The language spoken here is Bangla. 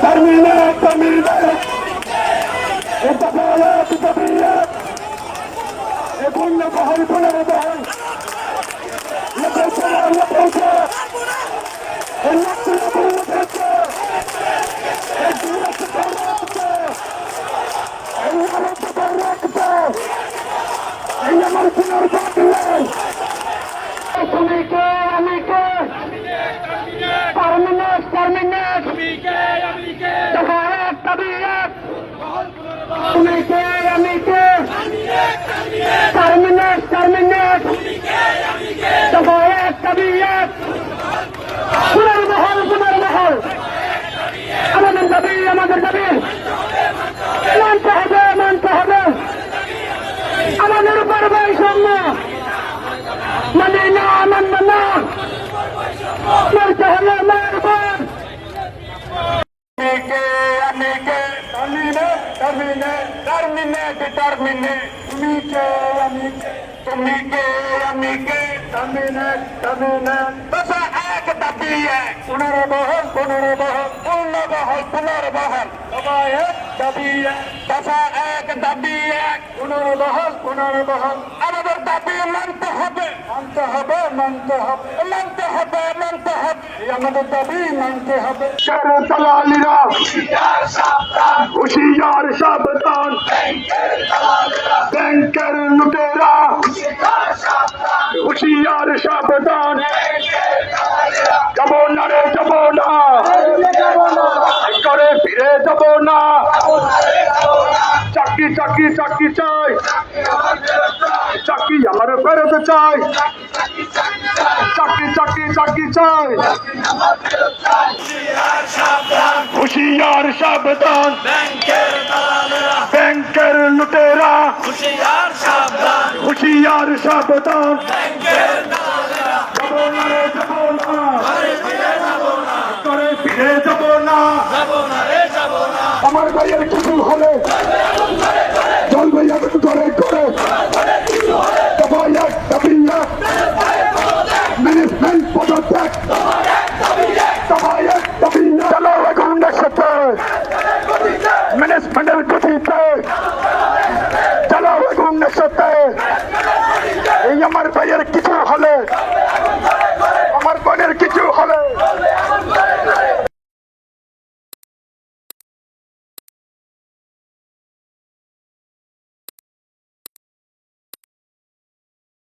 terminate, terminate. Intafayat, intafayat. Ebunna bahal, punara bahal. Lapesa, lapesa. Elakta, lapesa. Elakta, lapesa. Elakta, lapesa. Elakta, lapesa. Amike, amike. Terminate, terminate. Amike. Tafayat, tabiyat. Amike, amike. Terminate, terminate. Tafayat, tabiyat. পুনর্বহাল, পুনর্বহাল। আমাদের দাবি, আমাদের দাবি মানতে হবে, মানতে হবে। আমাদের উপর বৈষম্য মানে না, মানব না, মানতে হবে, মানব। পুনর্বহল, পুনর্বহল, পুনর্বহল, পুনর্বহল। দফা এক, দাবি এক, পুনর্বহল, পুনর্বহল। আমাদের দাবি মানতে হবে, মানতে হবে, মানতে হবে, মানতে হবে, মানতে হবে। আমাদের দাবি মানতে হবে। দালালিরা হুঁশিয়ার সাবধান, ব্যাংকের লুটেরা হুঁশিয়ার সাবধান। যাবো না রে, যাবো না, করে ফিরে যাবো না। চাকরি, চাকরি, চাকরি চাই, চাকরি আমার ফেরত চাই। চাকরি, চাকরি, চাকরি চাই। হুঁশিয়ার সাবধান, ব্যাংকের লুটেরা হুঁশিয়ার সাবধান, হুঁশিয়ার সাবধান। যাবো না রে, যাবো না, করে ফিরে যাবো না। আমার ভাইয়ের কিছু হলে